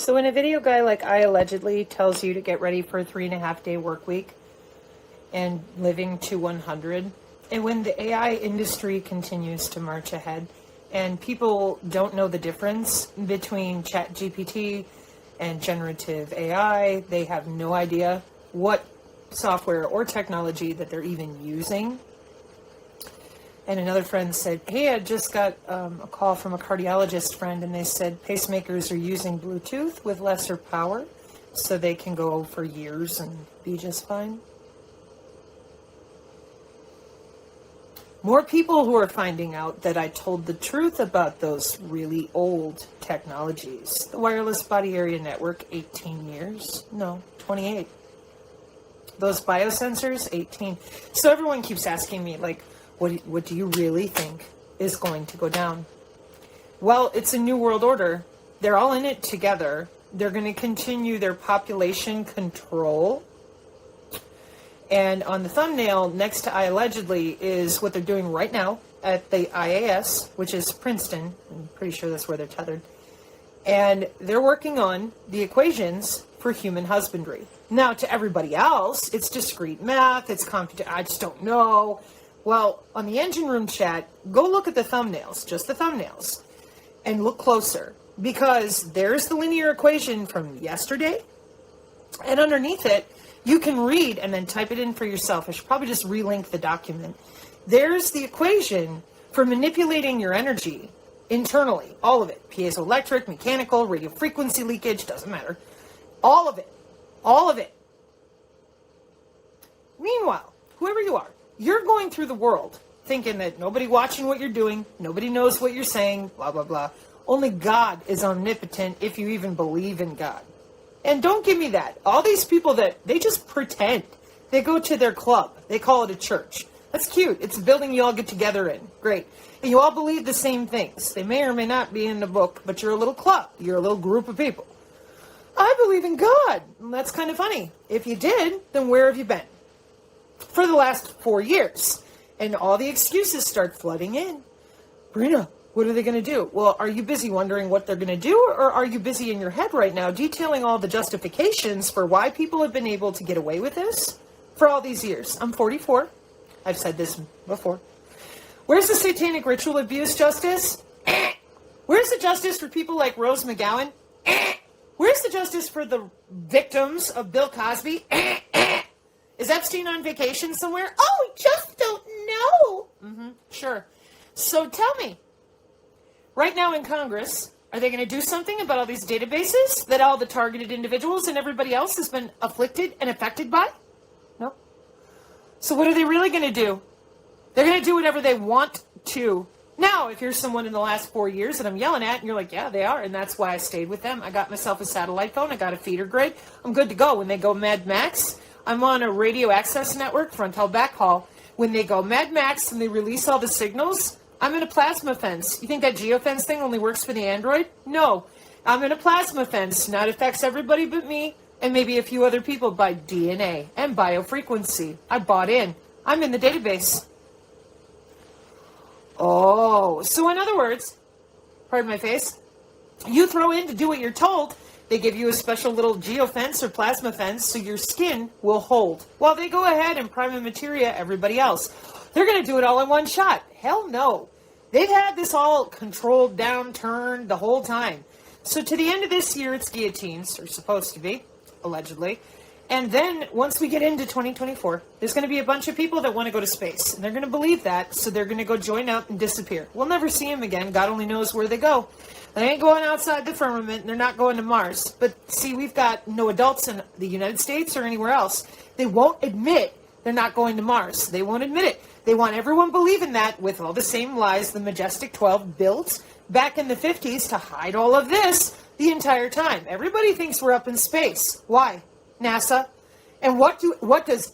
So when a video guy like I allegedly tells you to get ready for a 3.5-day work week and living to 100, and when the AI industry continues to march ahead and people don't know the difference between ChatGPT and generative AI, they have no idea what software or technology that they're even using. And another friend said, hey, I just got a call from a cardiologist friend, and they said pacemakers are using Bluetooth with lesser power so they can go for years and be just fine. More people who are finding out that I told the truth about those really old technologies. The wireless body area network, 18 years. No, 28. Those biosensors, 18. So everyone keeps asking me, like, what do you really think is going to go down? Well, it's a new world order. They're all in it together. They're going to continue their population control. And on the thumbnail next to I allegedly is what they're doing right now at the IAS, which is Princeton. I'm pretty sure that's where they're tethered. And they're working on the equations for human husbandry. Now, to everybody else, it's discrete math, it's I just don't know. Well, on the engine room chat, go look at the thumbnails, just the thumbnails, and look closer, because there's the linear equation from yesterday, and underneath it, you can read and then type it in for yourself. I should probably just relink the document. There's the equation for manipulating your energy internally, all of it, piezoelectric, mechanical, radio frequency leakage, doesn't matter, all of it, all of it. Meanwhile, whoever you are, you're going through the world thinking that nobody watching what you're doing, nobody knows what you're saying, blah, blah, blah. Only God is omnipotent if you even believe in God. And don't give me that. All these people that, they just pretend. They go to their club. They call it a church. That's cute. It's a building you all get together in. Great. And you all believe the same things. They may or may not be in the book, but you're a little club. You're a little group of people. I believe in God. And that's kind of funny. If you did, then where have you been? For the last 4 years. And all the excuses start flooding in. Brina, what are they going to do? Well, are you busy wondering what they're going to do? Or are you busy in your head right now detailing all the justifications for why people have been able to get away with this for all these years? I'm 44. I've said this before. Where's the satanic ritual abuse justice? Where's the justice for people like Rose McGowan? Where's the justice for the victims of Bill Cosby? Is Epstein on vacation somewhere? Oh, we just don't know. Sure. So tell me, right now in Congress, are they going to do something about all these databases that all the targeted individuals and everybody else has been afflicted and affected by? No. So what are they really going to do? They're going to do whatever they want to. Now, if you're someone in the last 4 years that I'm yelling at, and you're like, yeah, they are, and that's why I stayed with them. I got myself a satellite phone. I got a feeder grid. I'm good to go. When they go Mad Max, I'm on a radio access network, frontal backhaul. When they go Mad Max and they release all the signals, I'm in a plasma fence. You think that geofence thing only works for the Android? No. I'm in a plasma fence. Now it affects everybody but me and maybe a few other people by DNA and biofrequency. I bought in. I'm in the database. Oh, so in other words, pardon my face, you throw in to do what you're told. They give you a special little geofence or plasma fence so your skin will hold. While they go ahead and prime and materia everybody else. They're going to do it all in one shot. Hell no. They've had this all controlled, downturned the whole time. So to the end of this year, it's guillotines, or supposed to be, allegedly. And then once we get into 2024, there's going to be a bunch of people that want to go to space. And they're going to believe that, so they're going to go join up and disappear. We'll never see them again. God only knows where they go. They ain't going outside the firmament, and they're not going to Mars. But see, we've got no adults in the United States or anywhere else. They won't admit they're not going to Mars. They won't admit it. They want everyone believing that with all the same lies the Majestic 12 built back in the 50s to hide all of this the entire time. Everybody thinks we're up in space. Why? NASA. And what does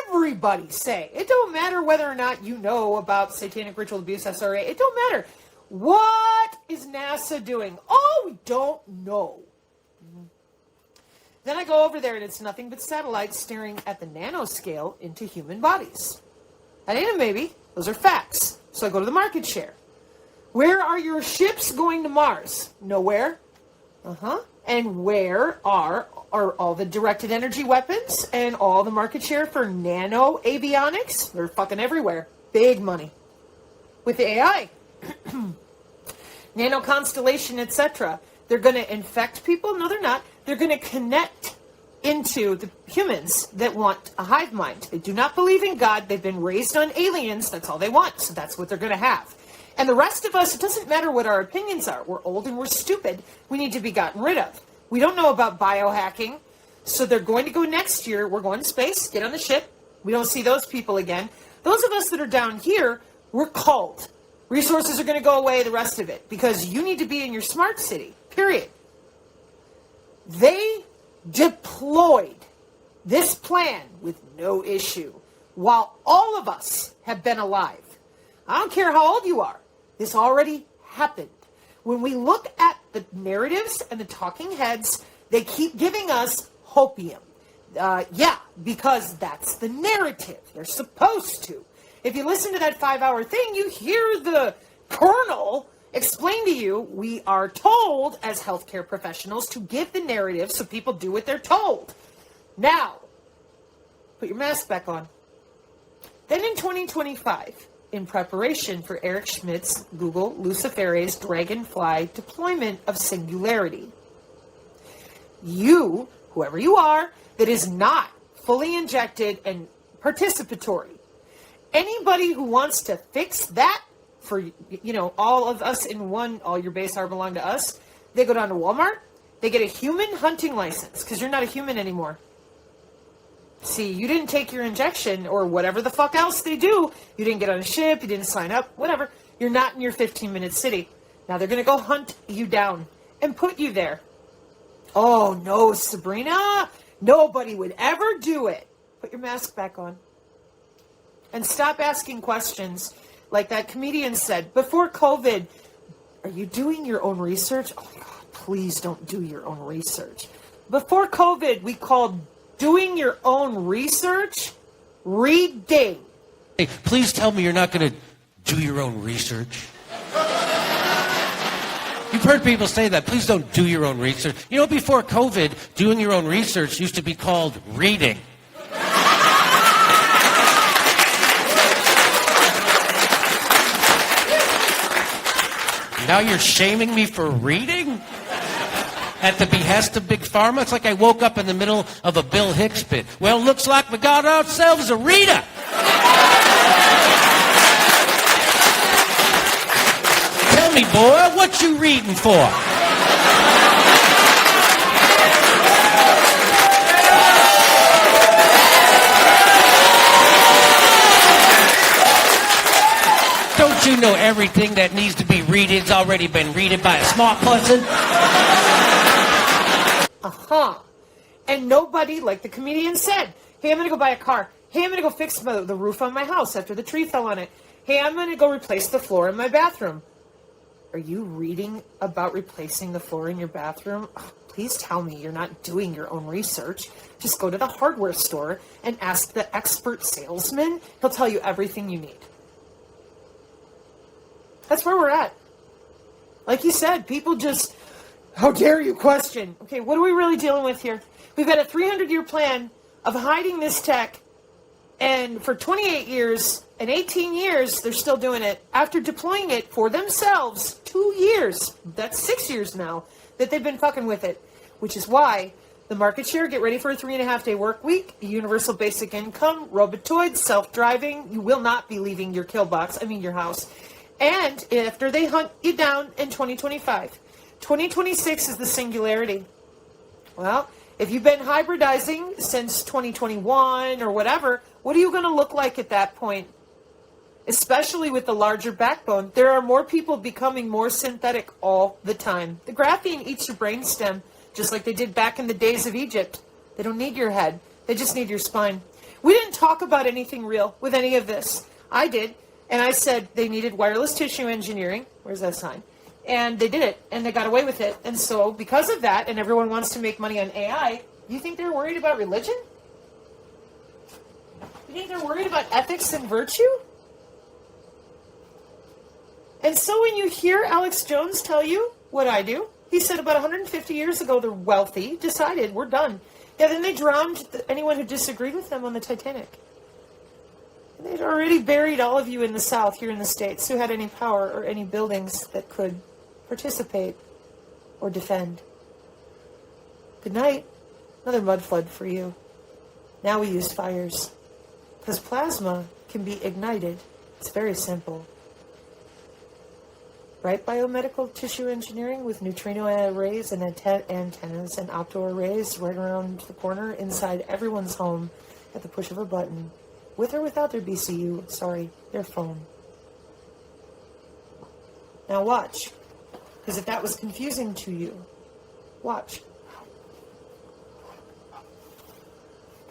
everybody say? It don't matter whether or not you know about satanic ritual abuse, SRA. It don't matter. What is NASA doing? Oh, we don't know. Then I go over there and it's nothing but satellites staring at the nanoscale into human bodies. That ain't a maybe. Those are facts. So I go to the market share. Where are your ships going to Mars? Nowhere. And where are all the directed energy weapons and all the market share for nano avionics? They're fucking everywhere. Big money. With AI. Nano constellation, etc. They're going to infect people? No, they're not. They're going to connect into the humans that want a hive mind. They do not believe in God. They've been raised on aliens. That's all they want. So that's what they're going to have. And the rest of us, it doesn't matter what our opinions are. We're old and we're stupid. We need to be gotten rid of. We don't know about biohacking. So they're going to go next year. We're going to space. Get on the ship. We don't see those people again. Those of us that are down here, we're culled. Resources are going to go away, the rest of it. Because you need to be in your smart city. Period. They deployed this plan with no issue while all of us have been alive. I don't care how old you are. This already happened. When we look at the narratives and the talking heads, they keep giving us hopium. Because that's the narrative. They're supposed to. If you listen to that 5-hour thing, you hear the colonel explain to you, we are told as healthcare professionals to give the narrative so people do what they're told. Now, put your mask back on. Then in 2025, in preparation for Eric Schmidt's Google Luciferase Dragonfly deployment of Singularity, you, whoever you are, that is not fully injected and participatory, anybody who wants to fix that for, all of us in one, all your base are belong to us, they go down to Walmart, they get a human hunting license, because you're not a human anymore. See, you didn't take your injection, or whatever the fuck else they do. You didn't get on a ship, you didn't sign up, whatever. You're not in your 15-minute city. Now they're going to go hunt you down and put you there. Oh, no, Sabrina. Nobody would ever do it. Put your mask back on. And stop asking questions like that comedian said. Before COVID, are you doing your own research? Oh, my God, please don't do your own research. Before COVID, we called doing your own research reading. Hey, please tell me you're not going to do your own research. You've heard people say that. Please don't do your own research. Before COVID, doing your own research used to be called reading. Now you're shaming me for reading? At the behest of Big Pharma? It's like I woke up in the middle of a Bill Hicks bit. Well, looks like we got ourselves a reader. Tell me, boy, what you reading for? Don't you know everything that needs to be readed's already been readed by a smart person? And nobody, like the comedian said, hey, I'm going to go buy a car. Hey, I'm going to go fix the roof on my house after the tree fell on it. Hey, I'm going to go replace the floor in my bathroom. Are you reading about replacing the floor in your bathroom? Oh, please tell me you're not doing your own research. Just go to the hardware store and ask the expert salesman. He'll tell you everything you need. That's where we're at. Like you said, people just, how dare you question? Okay, what are we really dealing with here? We've got a 300-year plan of hiding this tech, and for 28 years and 18 years, they're still doing it. After deploying it for themselves, 2 years, that's 6 years now, that they've been fucking with it, which is why the market share, get ready for a 3.5-day work week, universal basic income, robotoids, self-driving, you will not be leaving your your house. And after they hunt you down in 2025, 2026 is the singularity. Well, if you've been hybridizing since 2021 or whatever, what are you going to look like at that point? Especially with the larger backbone. There are more people becoming more synthetic all the time. The graphene eats your brainstem, just like they did back in the days of Egypt. They don't need your head. They just need your spine. We didn't talk about anything real with any of this. I did. And I said they needed wireless tissue engineering. Where's that sign? And they did it, and they got away with it. And so because of that, and everyone wants to make money on AI, you think they're worried about religion? You think they're worried about ethics and virtue? And so when you hear Alex Jones tell you what I do, He said about 150 years ago, the wealthy decided, we're done. Yeah, then they drowned anyone who disagreed with them on the Titanic. And they'd already buried all of you in the South, here in the States, who had any power or any buildings that could participate or defend. Good night. Another mud flood for you. Now we use fires. Because plasma can be ignited. It's very simple. Right? Biomedical tissue engineering with neutrino arrays and antennas and opto arrays right around the corner inside everyone's home at the push of a button. With or without their BCU, sorry, their phone. Now watch. Because if that was confusing to you, watch.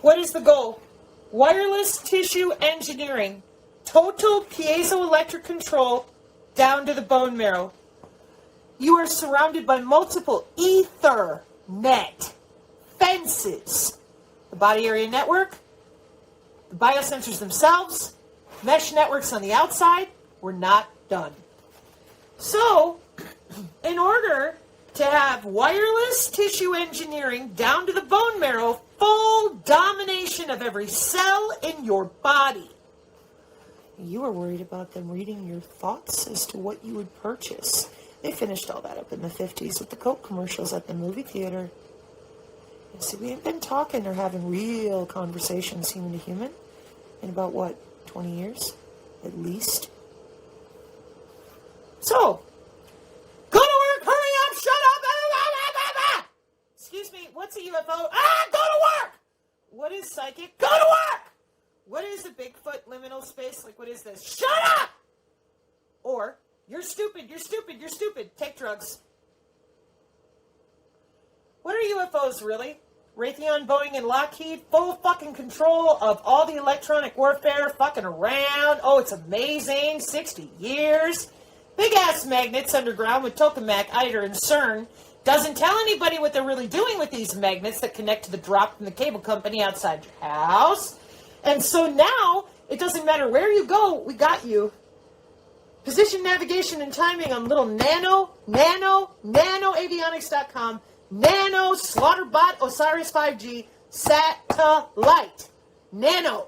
What is the goal? Wireless tissue engineering. Total piezoelectric control down to the bone marrow. You are surrounded by multiple Ethernet fences. The body area network, the biosensors themselves, mesh networks on the outside. We're not done. So, in order to have wireless tissue engineering down to the bone marrow, full domination of every cell in your body. You are worried about them reading your thoughts as to what you would purchase. They finished all that up in the 50s with the Coke commercials at the movie theater. You see, we ain't been talking or having real conversations human to human in about, what, 20 years? At least. So, go to work, hurry up, shut up, Excuse me, what's a UFO? Go to work! What is psychic? Go to work! What is a Bigfoot liminal space? Like, what is this? Shut up! Or, you're stupid, you're stupid, you're stupid. Take drugs. What are UFOs, really? Raytheon, Boeing, and Lockheed, full fucking control of all the electronic warfare, fucking around. Oh, it's amazing. 60 years. Big-ass magnets underground with Tokamak, ITER, and CERN. Doesn't tell anybody what they're really doing with these magnets that connect to the drop from the cable company outside your house. And so now, it doesn't matter where you go, we got you. Position, navigation, and timing on little nanoavionics.com, nano Slaughterbot Osiris 5G satellite. Nano.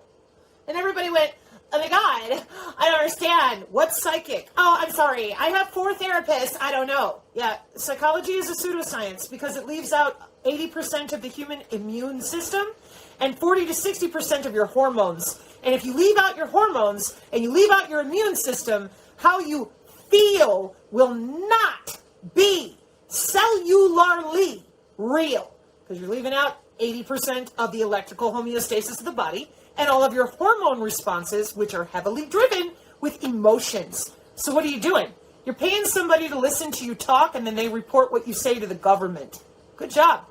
And everybody went, oh my God, I don't understand. What's psychic? Oh, I'm sorry. I have 4 therapists. I don't know. Yeah, psychology is a pseudoscience because it leaves out 80% of the human immune system and 40 to 60% of your hormones. And if you leave out your hormones and you leave out your immune system, how you feel will not be cellularly real because you're leaving out 80% of the electrical homeostasis of the body and all of your hormone responses, which are heavily driven with emotions. So what are you doing? You're paying somebody to listen to you talk, and then they report what you say to the government. Good job.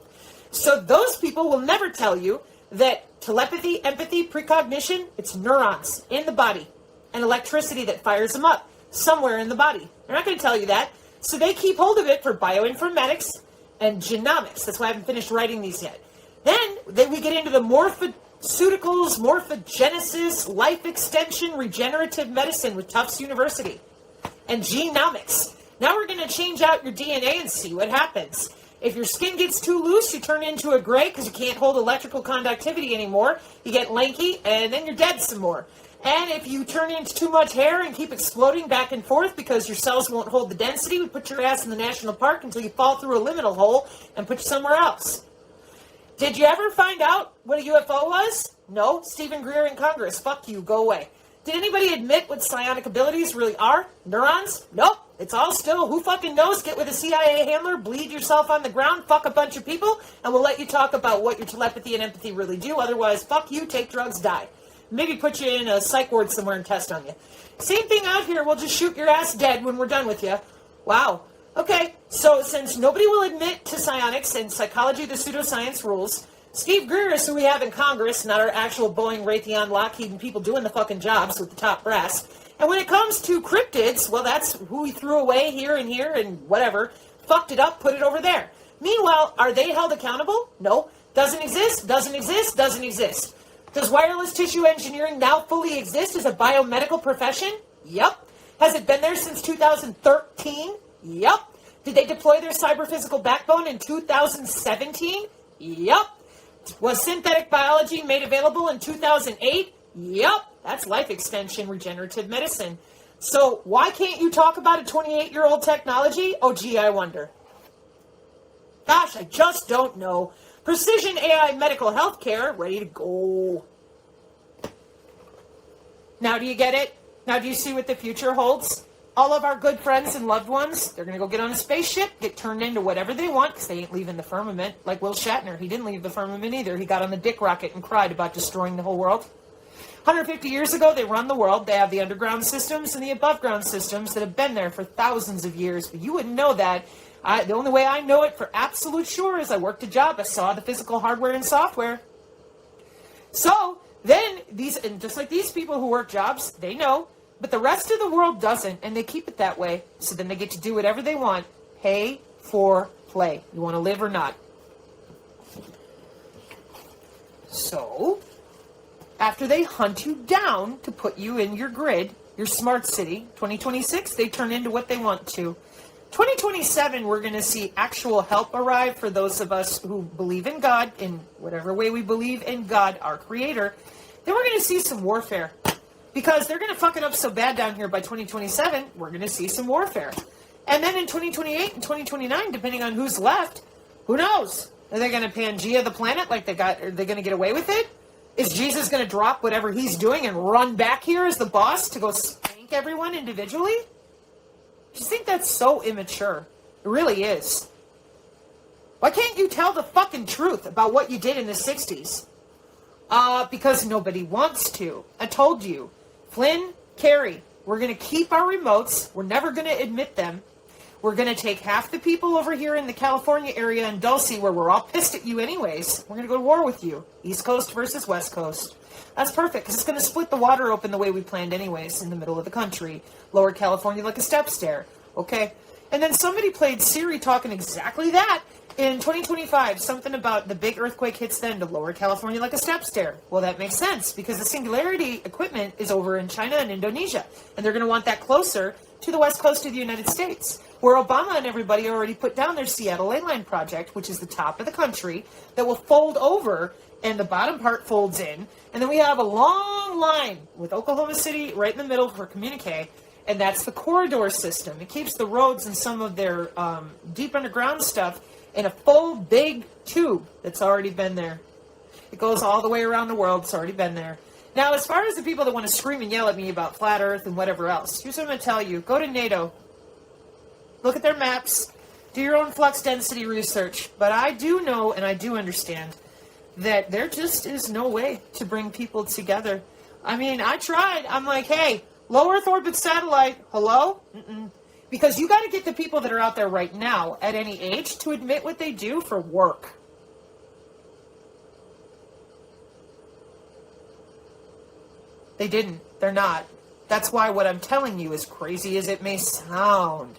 So those people will never tell you that telepathy, empathy, precognition, it's neurons in the body and electricity that fires them up somewhere in the body. They're not going to tell you that. So they keep hold of it for bioinformatics and genomics. That's why I haven't finished writing these yet. Then we get into the morphoceuticals, morphogenesis, life extension, regenerative medicine with Tufts University, and genomics. Now we're going to change out your DNA and see what happens. If your skin gets too loose, you turn into a gray because you can't hold electrical conductivity anymore. You get lanky, and then you're dead some more. And if you turn into too much hair and keep exploding back and forth because your cells won't hold the density, we put your ass in the national park until you fall through a liminal hole and put you somewhere else. Did you ever find out what a UFO was? No. Stephen Greer in Congress. Fuck you. Go away. Did anybody admit what psionic abilities really are? Neurons? Nope. It's all still, who fucking knows? Get with a CIA handler, bleed yourself on the ground, fuck a bunch of people, and we'll let you talk about what your telepathy and empathy really do. Otherwise, fuck you, take drugs, die. Maybe put you in a psych ward somewhere and test on you. Same thing out here. We'll just shoot your ass dead when we're done with you. Wow. Okay, so since nobody will admit to psionics and psychology, the pseudoscience rules, Steve Greer is who we have in Congress, not our actual Boeing, Raytheon, Lockheed, and people doing the fucking jobs with the top brass. And when it comes to cryptids, well, that's who we threw away here and whatever. Fucked it up, put it over there. Meanwhile, are they held accountable? No. Doesn't exist, doesn't exist, doesn't exist. Does wireless tissue engineering now fully exist as a biomedical profession? Yep. Has it been there since 2013? Yep. Did they deploy their cyber-physical backbone in 2017? Yup. Was synthetic biology made available in 2008? Yup. That's life extension, regenerative medicine. So why can't you talk about a 28-year-old technology? Oh, gee, I wonder. Gosh, I just don't know. Precision AI medical healthcare, ready to go. Now do you get it? Now do you see what the future holds? All of our good friends and loved ones, they're going to go get on a spaceship, get turned into whatever they want, because they ain't leaving the firmament. Like Will Shatner, he didn't leave the firmament either. He got on the dick rocket and cried about destroying the whole world. 150 years ago, they run the world. They have the underground systems and the above ground systems that have been there for thousands of years. But you wouldn't know that. The only way I know it for absolute sure is I worked a job. I saw the physical hardware and software. So then and just like these people who work jobs, they know. But the rest of the world doesn't, and they keep it that way. So then they get to do whatever they want. Pay for play. You want to live or not? So after they hunt you down to put you in your grid, your smart city, 2026, they turn into what they want to. 2027, we're going to see actual help arrive for those of us who believe in God, in whatever way we believe in God, our creator. Then we're going to see some warfare. Because they're going to fuck it up so bad down here by 2027, we're going to see some warfare. And then in 2028 and 2029, depending on who's left, who knows? Are they going to Pangea the planet like are they going to get away with it? Is Jesus going to drop whatever he's doing and run back here as the boss to go spank everyone individually? I just think that's so immature. It really is. Why can't you tell the fucking truth about what you did in the 60s? Because nobody wants to. I told you. Flynn, Carrie, we're going to keep our remotes. We're never going to admit them. We're going to take half the people over here in the California area in Dulce, where we're all pissed at you anyways. We're going to go to war with you. East Coast versus West Coast. That's perfect, because it's going to split the water open the way we planned anyways, in the middle of the country. Lower California like a step stair. Okay? And then somebody played Siri talking exactly that in 2025. Something about the big earthquake hits then to Lower California like a step stair. Well, that makes sense, because the Singularity equipment is over in China and Indonesia. And they're going to want that closer to the west coast of the United States, where Obama and everybody already put down their Seattle Ley Line project, which is the top of the country, that will fold over, and the bottom part folds in. And then we have a long line with Oklahoma City right in the middle for communique, and that's the corridor system. It keeps the roads and some of their deep underground stuff in a full big tube that's already been there. It goes all the way around the world. It's already been there. Now, as far as the people that want to scream and yell at me about flat Earth and whatever else, here's what I'm going to tell you. Go to NATO. Look at their maps. Do your own flux density research. But I do know and I do understand that there just is no way to bring people together. I mean, I tried. I'm like, hey, low Earth orbit satellite. Hello? Mm-mm. Because you got to get the people that are out there right now at any age to admit what they do for work. They didn't. They're not. That's why what I'm telling you, as crazy as it may sound,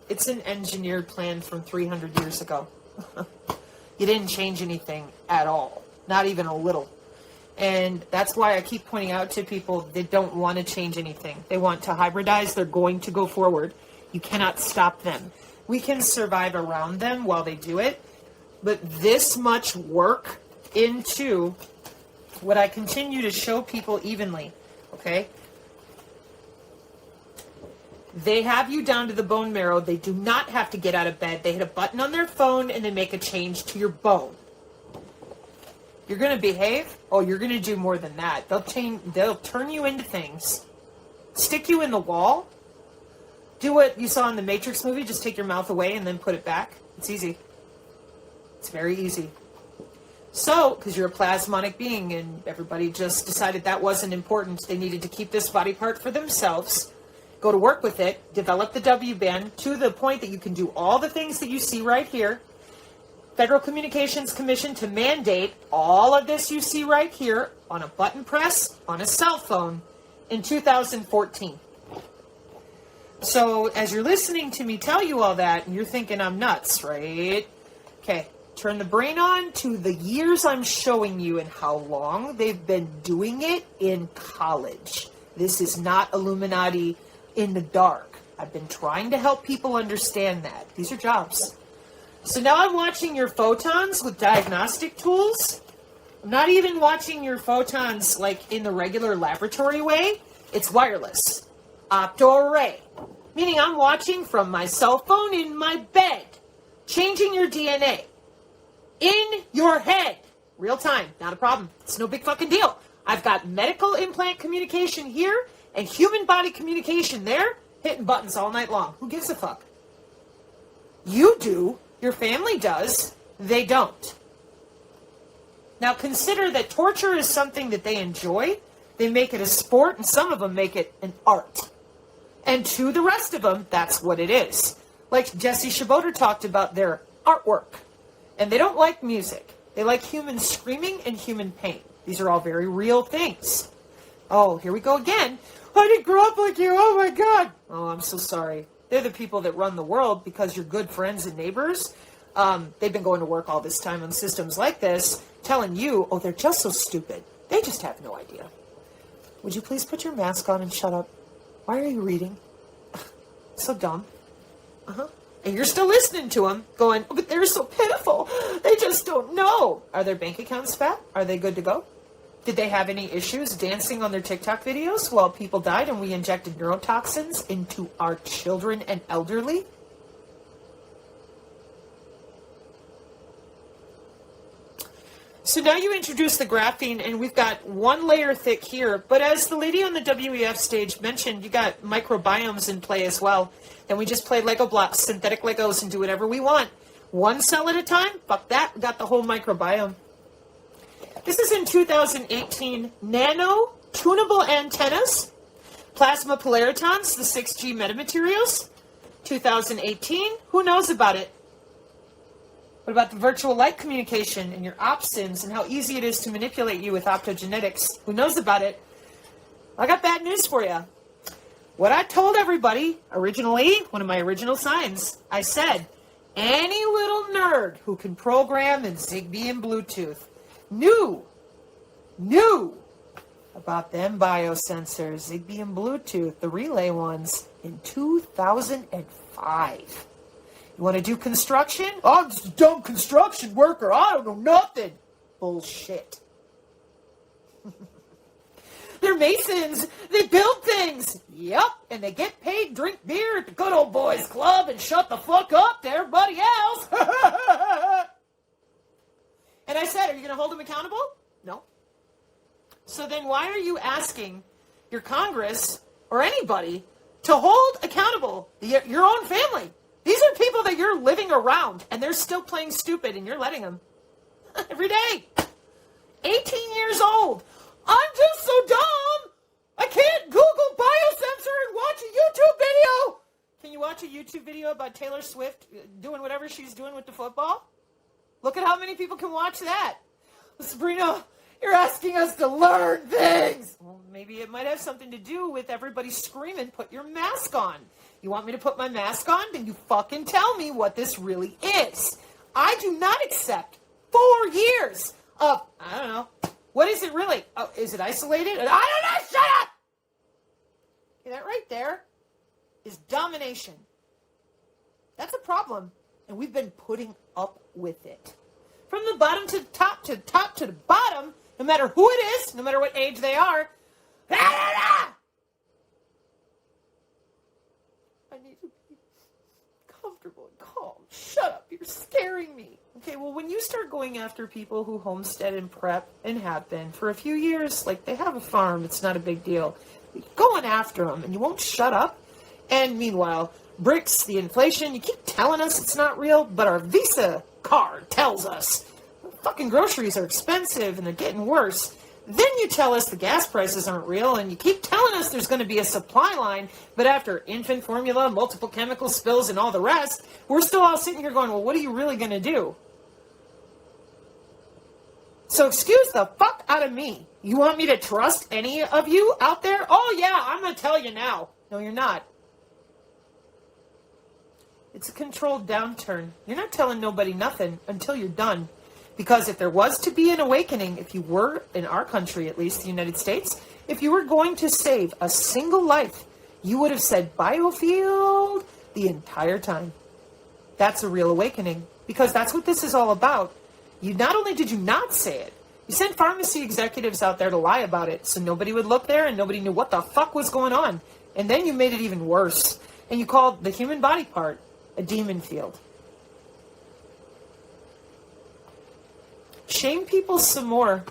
it's an engineered plan from 300 years ago. You didn't change anything at all. Not even a little. And that's why I keep pointing out to people that don't want to change anything. They want to hybridize. They're going to go forward. You cannot stop them. We can survive around them while they do it. But this much work into what I continue to show people evenly, okay? They have you down to the bone marrow. They do not have to get out of bed. They hit a button on their phone and they make a change to your bone. You're going to behave? Oh, you're going to do more than that. They'll turn you into things. Stick you in the wall. Do what you saw in the Matrix movie. Just take your mouth away and then put it back. It's easy. It's very easy. So, because you're a plasmonic being and everybody just decided that wasn't important, they needed to keep this body part for themselves, go to work with it, develop the W-band to the point that you can do all the things that you see right here. Federal Communications Commission to mandate all of this you see right here on a button press on a cell phone in 2014. So, as you're listening to me tell you all that, and you're thinking I'm nuts, right? Okay. Turn the brain on to the years I'm showing you and how long they've been doing it in college. This is not Illuminati in the dark. I've been trying to help people understand that. These are jobs. So now I'm watching your photons with diagnostic tools. I'm not even watching your photons like in the regular laboratory way. It's wireless. Opto-array. Meaning I'm watching from my cell phone in my bed. Changing your DNA. In your head. Real time. Not a problem. It's no big fucking deal. I've got medical implant communication here and human body communication there. Hitting buttons all night long. Who gives a fuck? You do. Your family does. They don't. Now consider that torture is something that they enjoy. They make it a sport, and some of them make it an art. And to the rest of them, that's what it is. Like Jesse Shaboter talked about their artwork. And they don't like music. They like human screaming and human pain. These are all very real things. Oh, here we go again. I didn't grow up like you. Oh, my God. Oh, I'm so sorry. They're the people that run the world because you're good friends and neighbors. They've been going to work all this time on systems like this, telling you, oh, they're just so stupid. They just have no idea. Would you please put your mask on and shut up? Why are you reading? So dumb. Uh-huh. And you're still listening to them, going, oh, but they're so pitiful. They just don't know. Are their bank accounts fat? Are they good to go? Did they have any issues dancing on their TikTok videos while people died and we injected neurotoxins into our children and elderly? So now you introduce the graphene, and we've got one layer thick here. But as the lady on the WEF stage mentioned, you got microbiomes in play as well. And we just play Lego blocks, synthetic Legos, and do whatever we want. One cell at a time? Fuck that. We got the whole microbiome. This is in 2018. Nano tunable antennas. Plasma polaritons, the 6G metamaterials. 2018. Who knows about it? What about the virtual light communication and your opsins and how easy it is to manipulate you with optogenetics? Who knows about it? I got bad news for you. What I told everybody originally, one of my original signs, I said, any little nerd who can program in Zigbee and Bluetooth knew about them biosensors, Zigbee and Bluetooth, the relay ones, in 2005. You want to do construction? Oh, I'm just a dumb construction worker. I don't know nothing. Bullshit. They're masons. They build things. Yep. And they get paid, drink beer at the good old boys club, and shut the fuck up to everybody else. And I said, are you going to hold them accountable? No. So then why are you asking your Congress or anybody to hold accountable your own family? These are people that you're living around, and they're still playing stupid, and you're letting them. Every day. 18 years old. I'm just so dumb. I can't Google biosensor and watch a YouTube video. Can you watch a YouTube video about Taylor Swift doing whatever she's doing with the football? Look at how many people can watch that. Well, Sabrina, you're asking us to learn things. Well, maybe it might have something to do with everybody screaming, put your mask on. You want me to put my mask on? Then you fucking tell me what this really is. I do not accept 4 years of, I don't know, what is it really? Oh, is it isolated? I don't know, shut up! Okay, that right there is domination. That's a problem, and we've been putting up with it. From the bottom to the top, to the top to the bottom, no matter who it is, no matter what age they are, I need to be comfortable and calm. Shut up, you're scaring me. Okay, well, when you start going after people who homestead and prep and have been for a few years, like they have a farm, it's not a big deal. You're going after them, and you won't shut up. And meanwhile, BRICS, the inflation, you keep telling us it's not real, but our Visa card tells us fucking groceries are expensive and they're getting worse. Then you tell us the gas prices aren't real, and you keep telling us there's going to be a supply line, but after infant formula, multiple chemical spills, and all the rest, we're still all sitting here going, well, what are you really going to do? So excuse the fuck out of me. You want me to trust any of you out there? Oh, yeah, I'm going to tell you now. No, you're not. It's a controlled downturn. You're not telling nobody nothing until you're done. Because if there was to be an awakening, if you were, in our country at least, the United States, if you were going to save a single life, you would have said biofield the entire time. That's a real awakening, because that's what this is all about. You not only did you not say it, you sent pharmacy executives out there to lie about it so nobody would look there and nobody knew what the fuck was going on. And then you made it even worse. And you called the human body part a demon field. Shame people some more.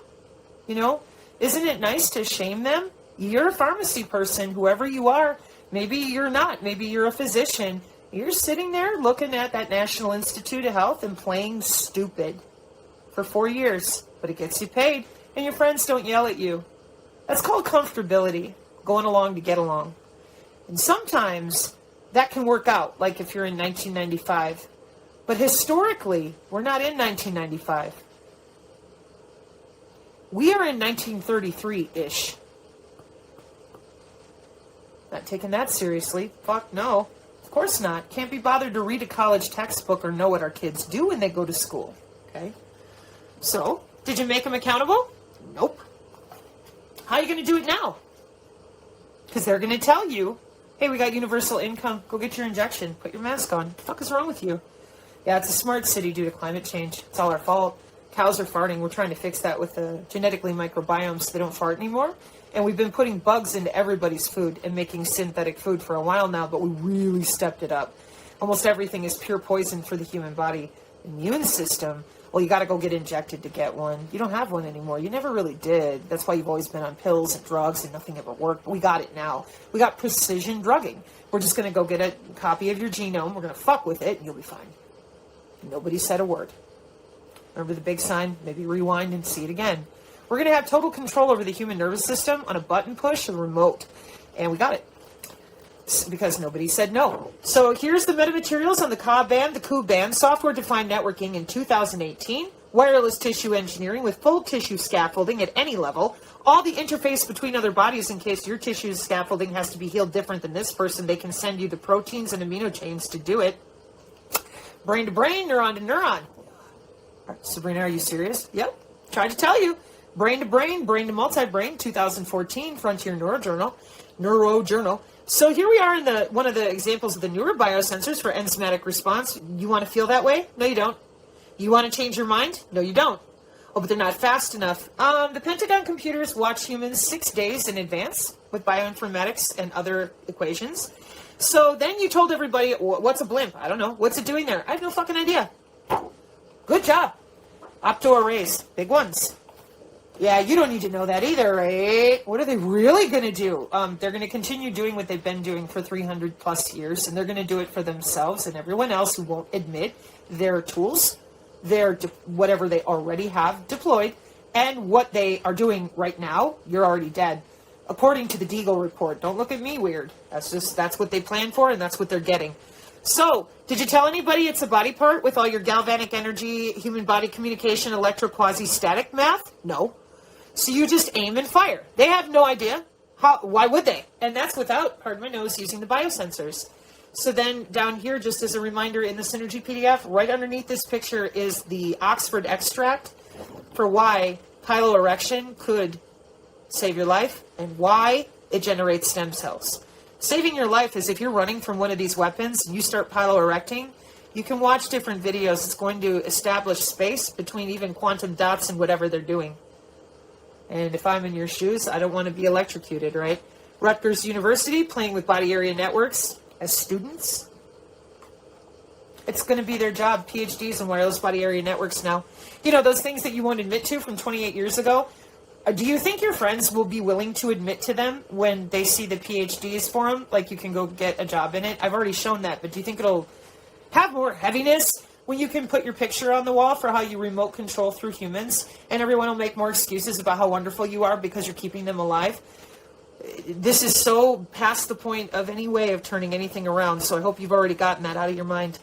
You know, isn't it nice to shame them? You're a pharmacy person, whoever you are. Maybe you're not. Maybe you're a physician. You're sitting there looking at that National Institute of Health and playing stupid for 4 years. But it gets you paid, and your friends don't yell at you. That's called comfortability, going along to get along. And sometimes that can work out, like if you're in 1995. But historically, we're not in 1995. We are in 1933-ish. Not taking that seriously. Fuck no. Of course not. Can't be bothered to read a college textbook or know what our kids do when they go to school. Okay? So, did you make them accountable? Nope. How are you going to do it now? Because they're going to tell you, hey, we got universal income. Go get your injection. Put your mask on. What the fuck is wrong with you? Yeah, it's a smart city due to climate change. It's all our fault. Cows are farting. We're trying to fix that with the genetically microbiome so they don't fart anymore. And we've been putting bugs into everybody's food and making synthetic food for a while now, but we really stepped it up. Almost everything is pure poison for the human body. Immune system, well, you got to go get injected to get one. You don't have one anymore. You never really did. That's why you've always been on pills and drugs and nothing ever worked. We got it now. We got precision drugging. We're just going to go get a copy of your genome. We're going to fuck with it and you'll be fine. Nobody said a word. Remember the big sign? Maybe rewind and see it again. We're going to have total control over the human nervous system on a button push, a remote. And we got it. Because nobody said no. So here's the metamaterials on the Ka-band, the Ku-band, software-defined networking in 2018, wireless tissue engineering with full tissue scaffolding at any level, all the interface between other bodies in case your tissue scaffolding has to be healed different than this person. They can send you the proteins and amino chains to do it. Brain to brain, neuron to neuron. Sabrina, are you serious? Yep. Tried to tell you. Brain to multi-brain, 2014, Frontier Neurojournal. So here we are in one of the examples of the newer biosensors for enzymatic response. You want to feel that way? No, you don't. You want to change your mind? No, you don't. Oh, but they're not fast enough. The Pentagon computers watch humans 6 days in advance with bioinformatics and other equations. So then you told everybody, what's a blimp? I don't know. What's it doing there? I have no fucking idea. Good job. Optoarrays, big ones. Yeah, you don't need to know that either, right? What are they really going to do? They're going to continue doing what they've been doing for 300 plus years, and they're going to do it for themselves and everyone else who won't admit their tools, their whatever they already have deployed, and what they are doing right now. You're already dead. According to the Deagle report. Don't look at me weird. That's what they plan for, and that's what they're getting. So, did you tell anybody it's a body part with all your galvanic energy, human body communication, electro-quasi-static math? No. So you just aim and fire. They have no idea. Why would they? And that's without, pardon my nose, using the biosensors. So then down here, just as a reminder in the Synergy PDF, right underneath this picture is the Oxford extract for why piloerection could save your life and why it generates stem cells. Saving your life is if you're running from one of these weapons and you start piloerecting, you can watch different videos. It's going to establish space between even quantum dots and whatever they're doing. And if I'm in your shoes, I don't want to be electrocuted, right? Rutgers University, playing with body area networks as students. It's going to be their job, PhDs in wireless body area networks now. You know, those things that you won't admit to from 28 years ago. Do you think your friends will be willing to admit to them when they see the PhDs for them? Like you can go get a job in it? I've already shown that, but do you think it'll have more heaviness when you can put your picture on the wall for how you remote control through humans and everyone will make more excuses about how wonderful you are because you're keeping them alive? This is so past the point of any way of turning anything around, so I hope you've already gotten that out of your mind.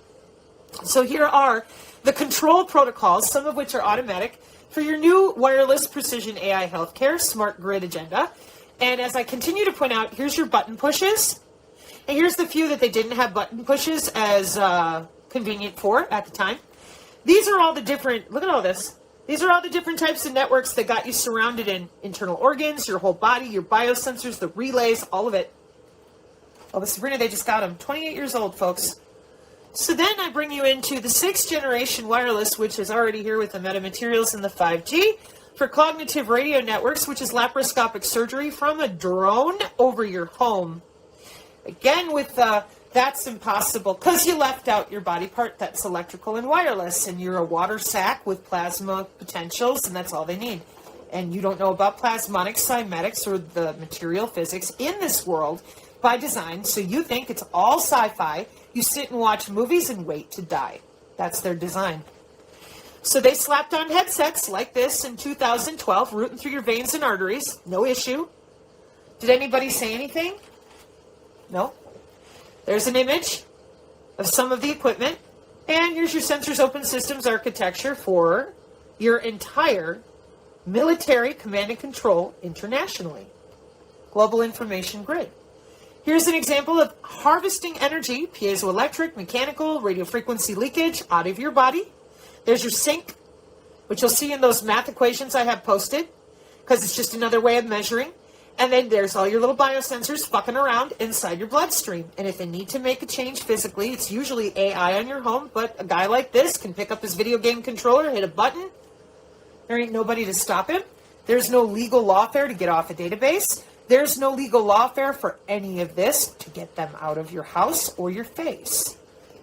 So here are the control protocols, some of which are automatic, for your new wireless precision AI healthcare smart grid agenda. And as I continue to point out, here's your button pushes. And here's the few that they didn't have button pushes as convenient for at the time. These are all the different, look at all this. These are all the different types of networks that got you surrounded in internal organs, your whole body, your biosensors, the relays, all of it. Oh, but Sabrina, they just got him. 28 years old, folks. So then I bring you into the 6th generation wireless, which is already here with the metamaterials and the 5G for cognitive radio networks, which is laparoscopic surgery from a drone over your home. Again, with that's impossible because you left out your body part that's electrical and wireless, and you're a water sac with plasma potentials, and that's all they need. And you don't know about plasmonics, cymatics, or the material physics in this world by design, so you think it's all sci-fi. You sit and watch movies and wait to die. That's their design. So they slapped on headsets like this in 2012, rooting through your veins and arteries. No issue. Did anybody say anything? No. There's an image of some of the equipment. And here's your Sensors Open Systems architecture for your entire military command and control internationally. Global information grid. Here's an example of harvesting energy, piezoelectric, mechanical, radio frequency leakage out of your body. There's your sync, which you'll see in those math equations I have posted, because it's just another way of measuring. And then there's all your little biosensors fucking around inside your bloodstream. And if they need to make a change physically, it's usually AI on your home, but a guy like this can pick up his video game controller, hit a button. There ain't nobody to stop him. There's no legal lawfare to get off a database. There's no legal lawfare for any of this to get them out of your house or your face.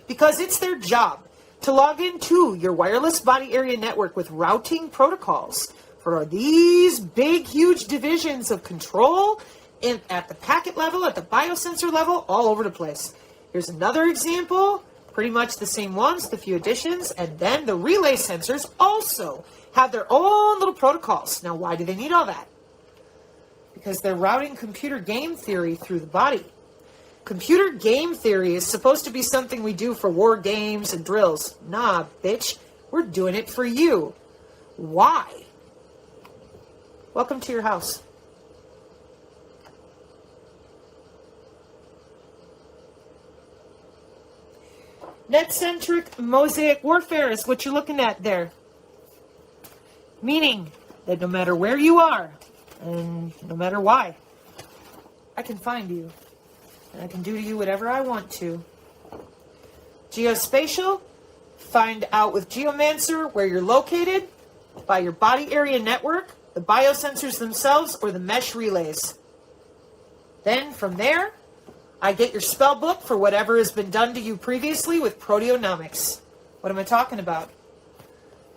Because it's their job to log into your wireless body area network with routing protocols for these big, huge divisions of control at the packet level, at the biosensor level, all over the place. Here's another example, pretty much the same ones, the few additions, and then the relay sensors also have their own little protocols. Now, why do they need all that? Because they're routing computer game theory through the body. Computer game theory is supposed to be something we do for war games and drills. Nah, bitch. We're doing it for you. Why? Welcome to your house. Net-centric mosaic warfare is what you're looking at there. Meaning that no matter where you are, and no matter why, I can find you. And I can do to you whatever I want to. Geospatial, find out with Geomancer where you're located by your body area network, the biosensors themselves, or the mesh relays. Then from there, I get your spell book for whatever has been done to you previously with proteomics. What am I talking about?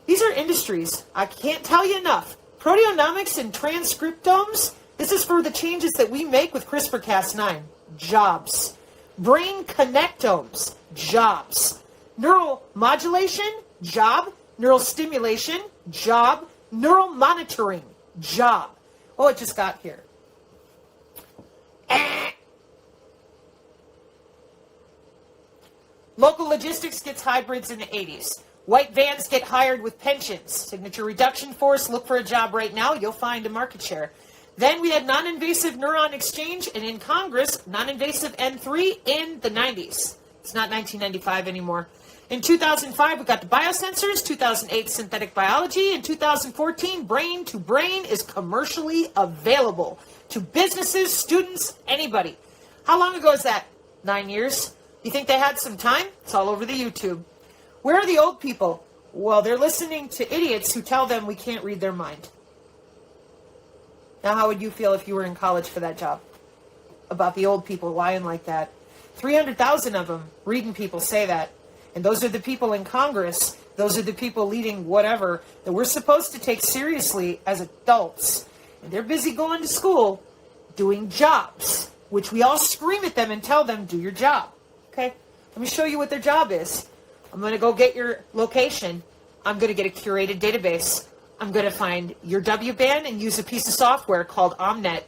These are industries. I can't tell you enough. Proteomics and transcriptomes, this is for the changes that we make with CRISPR-Cas9. Jobs. Brain connectomes. Jobs. Neural modulation. Job. Neural stimulation. Job. Neural monitoring. Job. Oh, it just got here. Local logistics gets hybrids in the 80s. White vans get hired with pensions. Signature reduction force, look for a job right now, you'll find a market share. Then we had non-invasive neuron exchange, and in Congress, non-invasive N3 in the 90s. It's not 1995 anymore. In 2005, we got the biosensors. 2008, synthetic biology. In 2014, brain to brain is commercially available to businesses, students, anybody. How long ago is that? 9 years? You think they had some time? It's all over the YouTube. Where are the old people? Well, they're listening to idiots who tell them we can't read their mind. Now, how would you feel if you were in college for that job? About the old people lying like that. 300,000 of them, reading people, say that. And those are the people in Congress, those are the people leading whatever, that we're supposed to take seriously as adults. And they're busy going to school, doing jobs, which we all scream at them and tell them, do your job. Okay? Let me show you what their job is. I'm going to go get your location. I'm going to get a curated database. I'm going to find your WBAN and use a piece of software called Omnet.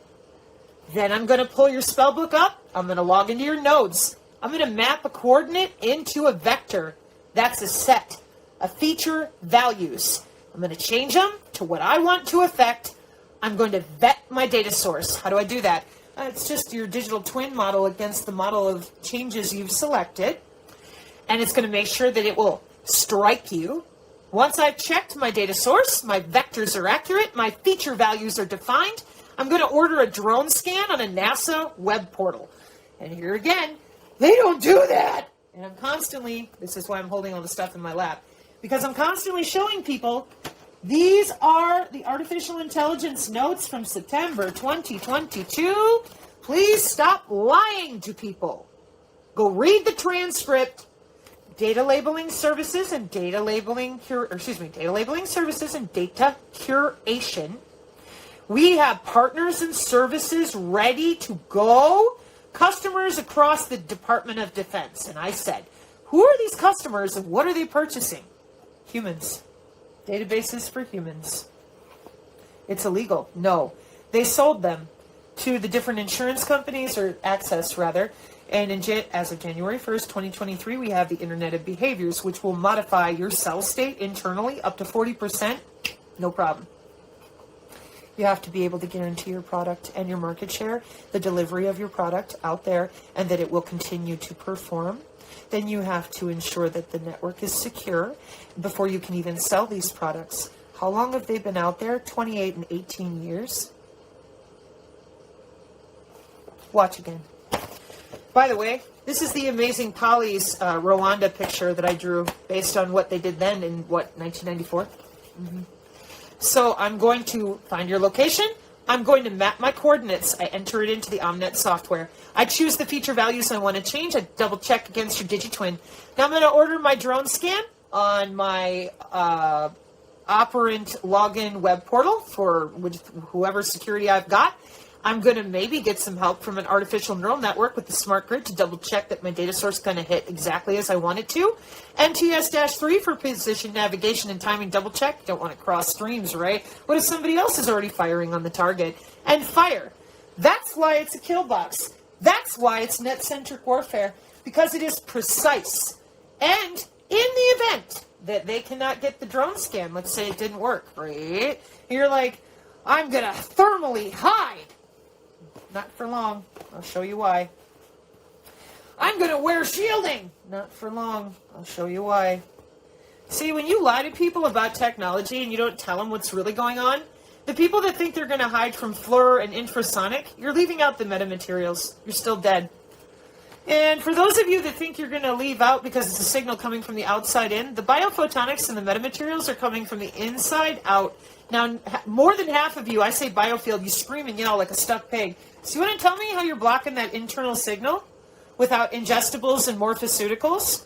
Then I'm going to pull your spellbook up. I'm going to log into your nodes. I'm going to map a coordinate into a vector. That's a set, a feature values. I'm going to change them to what I want to affect. I'm going to vet my data source. How do I do that? It's just your digital twin model against the model of changes you've selected. And it's going to make sure that it will strike you. Once I've checked my data source, my vectors are accurate, my feature values are defined, I'm going to order a drone scan on a NASA web portal. And here again, they don't do that. And I'm constantly, this is why I'm holding all the stuff in my lap, because I'm constantly showing people, these are the artificial intelligence notes from September 2022. Please stop lying to people. Go read the transcript. Data labeling services and data labeling services and data curation. We have partners and services ready to go. Customers across the Department of Defense. And I said, who are these customers and what are they purchasing? Humans. Databases for humans. It's illegal. No. They sold them to the different insurance companies, or Access rather. And as of January 1st, 2023, we have the Internet of Behaviors, which will modify your cell state internally up to 40%. No problem. You have to be able to guarantee your product and your market share, the delivery of your product out there, and that it will continue to perform. Then you have to ensure that the network is secure before you can even sell these products. How long have they been out there? 28 and 18 years. Watch again. By the way, this is the amazing Polly's Rwanda picture that I drew based on what they did then in, 1994? So I'm going to find your location. I'm going to map my coordinates. I enter it into the Omnet software. I choose the feature values I want to change. I double check against your DigiTwin. Now I'm going to order my drone scan on my Operant login web portal for whoever security I've got. I'm going to maybe get some help from an artificial neural network with the smart grid to double check that my data source kind of hit exactly as I want it to. NTS-3 for position, navigation, and timing double check. Don't want to cross streams, right? What if somebody else is already firing on the target? And fire. That's why it's a kill box. That's why it's net-centric warfare, because it is precise. And in the event that they cannot get the drone scan, let's say it didn't work, right? You're like, I'm going to thermally hide. Not for long. I'll show you why. I'm going to wear shielding. Not for long. I'll show you why. See, when you lie to people about technology and you don't tell them what's really going on, the people that think they're going to hide from FLIR and infrasonic, you're leaving out the metamaterials. You're still dead. And for those of you that think you're going to leave out because it's a signal coming from the outside in, the biophotonics and the metamaterials are coming from the inside out. Now, more than half of you, I say biofield, you scream and yell like a stuck pig. So you want to tell me how you're blocking that internal signal without ingestibles and morphoceuticals?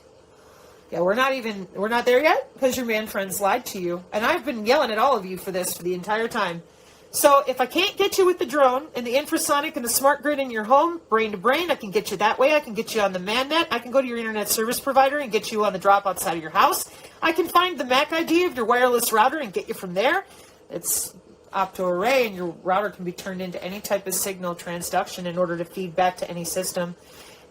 Yeah, we're not there yet because your man friends lied to you. And I've been yelling at all of you for this for the entire time. So if I can't get you with the drone and the infrasonic and the smart grid in your home, brain to brain, I can get you that way. I can get you on the ManNet. I can go to your internet service provider and get you on the drop outside of your house. I can find the MAC ID of your wireless router and get you from there. It's OptoArray, and your router can be turned into any type of signal transduction in order to feed back to any system.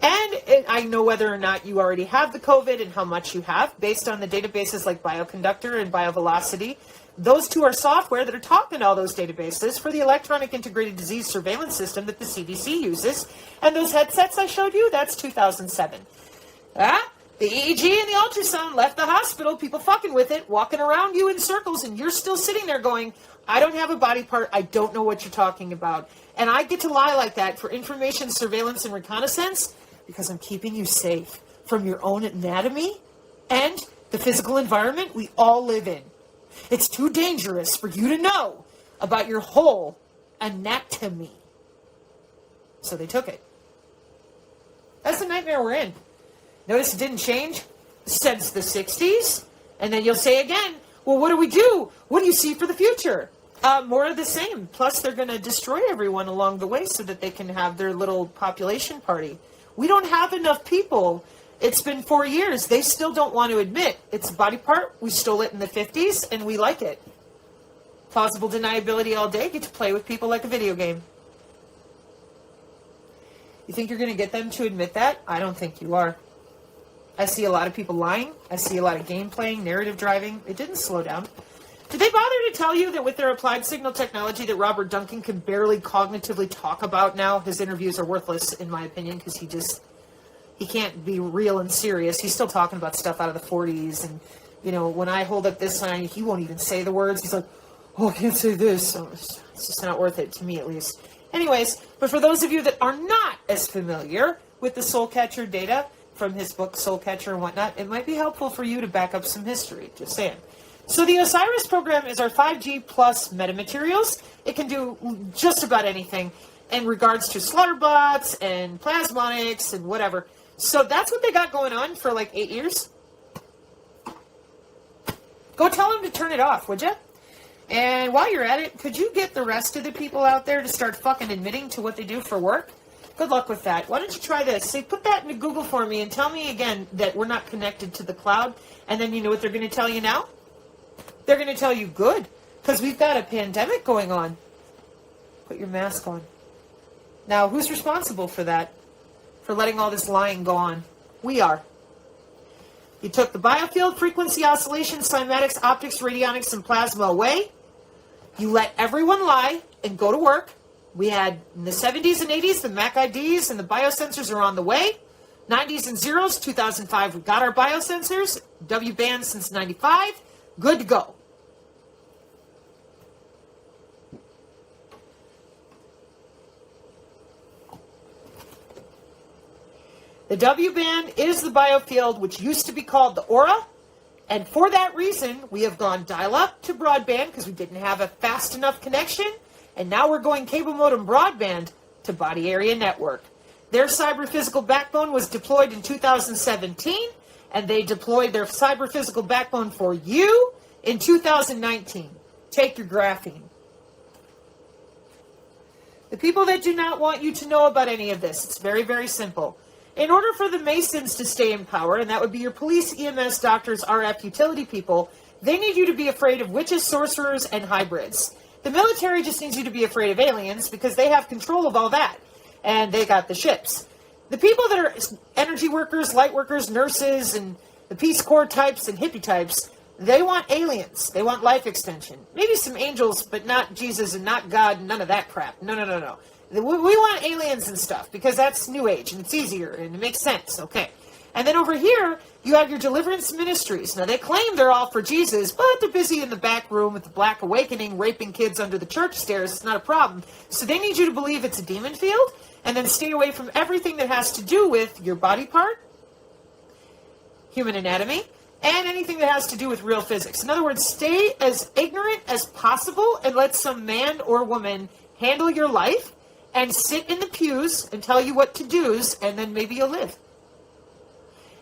And I know whether or not you already have the COVID and how much you have based on the databases like Bioconductor and BioVelocity. Those two are software that are talking to all those databases for the electronic integrated disease surveillance system that the CDC uses. And those headsets I showed you, that's 2007. The EEG and the ultrasound left the hospital, people fucking with it, walking around you in circles, and you're still sitting there going, I don't have a body part, I don't know what you're talking about. And I get to lie like that for information, surveillance, and reconnaissance because I'm keeping you safe from your own anatomy and the physical environment we all live in. It's too dangerous for you to know about your whole anatomy. So they took it. That's the nightmare we're in. Notice it didn't change since the 60s. And then you'll say again, well, what do we do? What do you see for the future? More of the same. Plus, they're going to destroy everyone along the way so that they can have their little population party. We don't have enough people. It's been 4 years. They still don't want to admit it's a body part. We stole it in the 50s, and we like it. Plausible deniability all day. Get to play with people like a video game. You think you're going to get them to admit that? I don't think you are. I see a lot of people lying. I see a lot of game playing, narrative driving. It didn't slow down. Did they bother to tell you that with their applied signal technology that Robert Duncan can barely cognitively talk about now? His interviews are worthless, in my opinion, because he can't be real and serious. He's still talking about stuff out of the 40s. And, you know, when I hold up this sign, he won't even say the words. He's like, oh, I can't say this. So it's just not worth it, to me at least. Anyways, but for those of you that are not as familiar with the Soul Catcher data from his book Soul Catcher and whatnot, it might be helpful for you to back up some history. Just saying. So the Osiris program is our 5G plus metamaterials. It can do just about anything in regards to slaughterbots and plasmonics and whatever. So that's what they got going on for like 8 years. Go tell them to turn it off, would you? And while you're at it, could you get the rest of the people out there to start fucking admitting to what they do for work? Good luck with that. Why don't you try this? Say, put that into Google for me and tell me again that we're not connected to the cloud. And then you know what they're going to tell you now? They're going to tell you good, because we've got a pandemic going on. Put your mask on. Now, who's responsible for that? For letting all this lying go on? We are. You took the biofield, frequency oscillation, cymatics, optics, radionics, and plasma away. You let everyone lie and go to work. We had in the 70s and 80s, the MAC IDs and the biosensors are on the way. 90s and zeros, 2005, we got our biosensors. W-band since 95. Good to go. The W-band is the biofield, which used to be called the aura. And for that reason, we have gone dial-up to broadband because we didn't have a fast enough connection. And now we're going cable modem broadband to body area network. Their cyber-physical backbone was deployed in 2017, and they deployed their cyber-physical backbone for you in 2019. Take your graphene. The people that do not want you to know about any of this, it's very, very simple. In order for the Masons to stay in power, and that would be your police, EMS, doctors, RF, utility people, they need you to be afraid of witches, sorcerers, and hybrids. The military just needs you to be afraid of aliens because they have control of all that. And they got the ships. The people that are energy workers, light workers, nurses, and the Peace Corps types and hippie types, they want aliens. They want life extension. Maybe some angels, but not Jesus and not God and none of that crap. No. We want aliens and stuff because that's New Age and it's easier and it makes sense. Okay. And then over here, you have your deliverance ministries. Now, they claim they're all for Jesus, but they're busy in the back room with the Black Awakening, raping kids under the church stairs. It's not a problem. So they need you to believe it's a demon field and then stay away from everything that has to do with your body part, human anatomy, and anything that has to do with real physics. In other words, stay as ignorant as possible and let some man or woman handle your life and sit in the pews and tell you what to do's, and then maybe you'll live.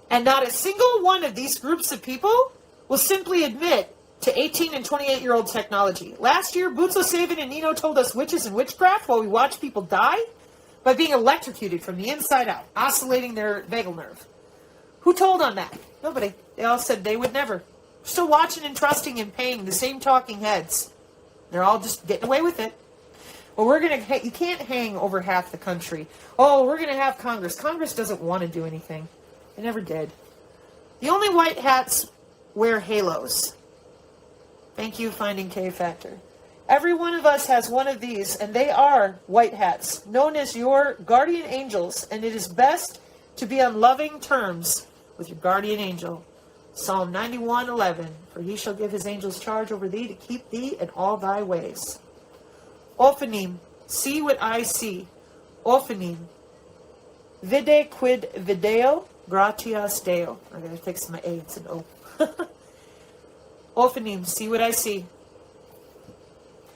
And not a single one of these groups of people will simply admit to 18 and 28-year-old technology. Last year, Boots O'Savin and Nino told us witches and witchcraft while we watched people die by being electrocuted from the inside out, oscillating their vagal nerve. Who told on that? Nobody. They all said they would never. Still watching and trusting and paying the same talking heads. They're all just getting away with it. Well, you can't hang over half the country. Oh, we're going to have Congress. Congress doesn't want to do anything. They never did. The only white hats wear halos. Thank you, Finding K Factor. Every one of us has one of these, and they are white hats, known as your guardian angels, and it is best to be on loving terms with your guardian angel. Psalm 91:11, for he shall give his angels charge over thee to keep thee in all thy ways. Ophanim, see what I see. Ophanim, vide quid video, gratias Deo. I gotta fix my A, it's an O. Ophanim, see what I see.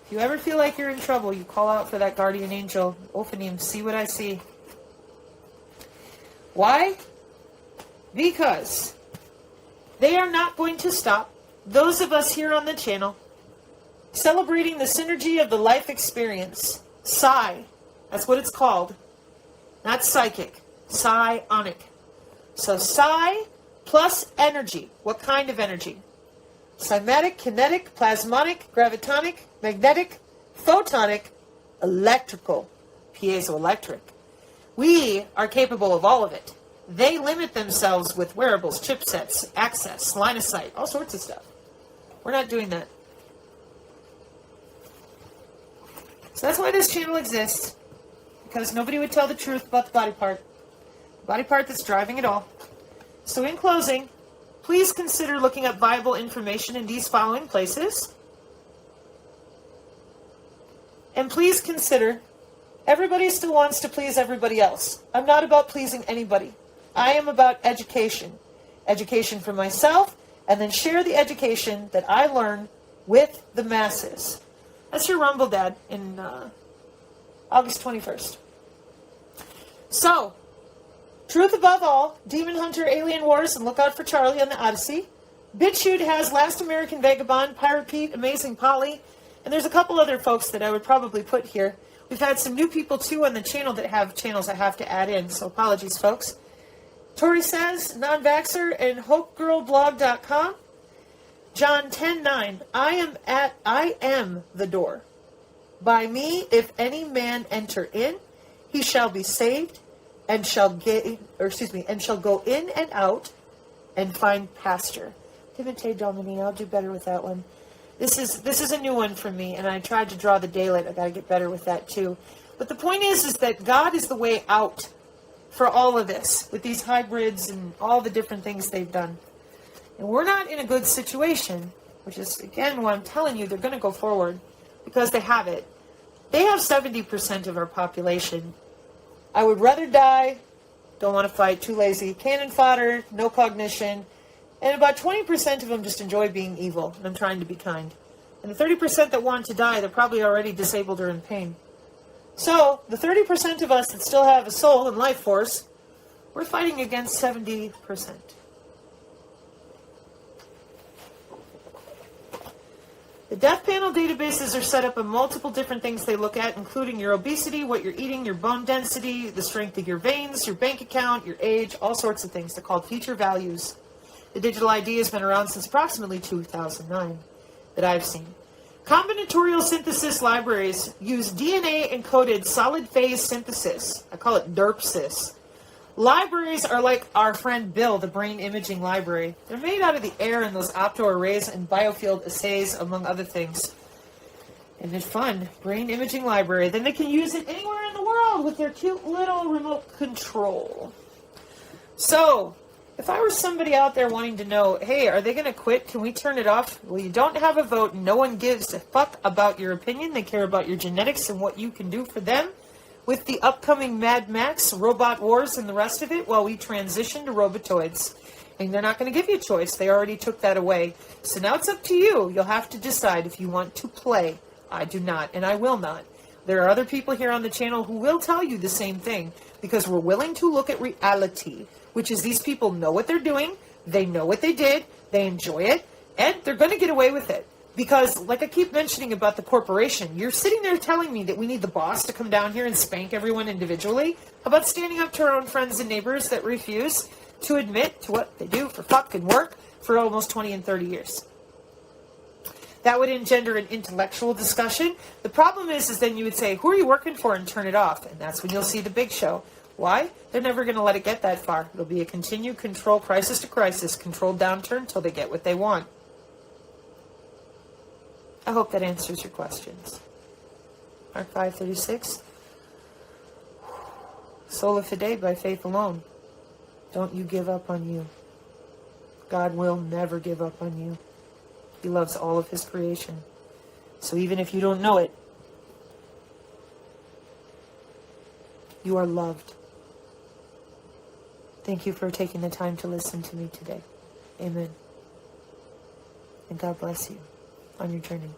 If you ever feel like you're in trouble, you call out for that guardian angel. Ophanim, see what I see. Why? Because they are not going to stop. Those of us here on the channel celebrating the synergy of the life experience. Psi. That's what it's called. Not psychic. Psionic. So psi plus energy. What kind of energy? Cymatic, kinetic, plasmonic, gravitonic, magnetic, photonic, electrical, piezoelectric. We are capable of all of it. They limit themselves with wearables, chipsets, access, line of sight, all sorts of stuff. We're not doing that. So that's why this channel exists, because nobody would tell the truth about the body part that's driving it all. So in closing, please consider looking up viable information in these following places. And please consider Everybody still wants to please everybody else. I'm not about pleasing anybody. I am about education. Education for myself, and then share the education that I learn with the masses. That's your Rumble Dad in August 21st. So, truth above all, Demon Hunter, Alien Wars, and look out for Charlie on the Odyssey. BitChute has Last American Vagabond, Pirate Pete, Amazing Polly, and there's a couple other folks that I would probably put here. We've had some new people, too, on the channel that have channels I have to add in, so apologies, folks. Tori Says, Non-Vaxxer, and HopeGirlBlog.com. John 10:9. I am the door. By me, if any man enter in, he shall be saved, and shall go in and out, and find pasture. Timotei Domini, I'll do better with that one. This is a new one for me, and I tried to draw the daylight. I got to get better with that too. But the point is that God is the way out for all of this, with these hybrids and all the different things they've done. And we're not in a good situation, which is, again, why I'm telling you they're going to go forward, because they have it. They have 70% of our population. I would rather die, don't want to fight, too lazy, cannon fodder, no cognition, and about 20% of them just enjoy being evil, and I'm trying to be kind. And the 30% that want to die, they're probably already disabled or in pain. So, the 30% of us that still have a soul and life force, we're fighting against 70%. The death panel databases are set up on multiple different things they look at, including your obesity, what you're eating, your bone density, the strength of your veins, your bank account, your age, all sorts of things. They're called future values. The digital ID has been around since approximately 2009 that I've seen. Combinatorial synthesis libraries use DNA-encoded solid phase synthesis. I call it DERPSys. Libraries are like our friend Bill, the brain imaging library. They're made out of the air in those optoarrays and biofield assays, among other things. And it's fun. Brain imaging library. Then they can use it anywhere in the world with their cute little remote control. So, if I were somebody out there wanting to know, hey, are they going to quit? Can we turn it off? Well, you don't have a vote. No one gives a fuck about your opinion. They care about your genetics and what you can do for them. With the upcoming Mad Max, Robot Wars, and the rest of it, while we transition to robotoids. And they're not going to give you a choice. They already took that away. So now it's up to you. You'll have to decide if you want to play. I do not, and I will not. There are other people here on the channel who will tell you the same thing, because we're willing to look at reality, which is these people know what they're doing, they know what they did, they enjoy it, and they're going to get away with it. Because, like I keep mentioning about the corporation, you're sitting there telling me that we need the boss to come down here and spank everyone individually. How about standing up to our own friends and neighbors that refuse to admit to what they do for fucking work for almost 20 and 30 years? That would engender an intellectual discussion. The problem is then you would say, who are you working for, and turn it off. And that's when you'll see the big show. Why? They're never going to let it get that far. It'll be a continued control, crisis to crisis, controlled downturn until they get what they want. I hope that answers your questions. Mark 5:36. Sola Fide, by faith alone. Don't you give up on you. God will never give up on you. He loves all of his creation. So even if you don't know it, you are loved. Thank you for taking the time to listen to me today. Amen. And God bless you on your journey.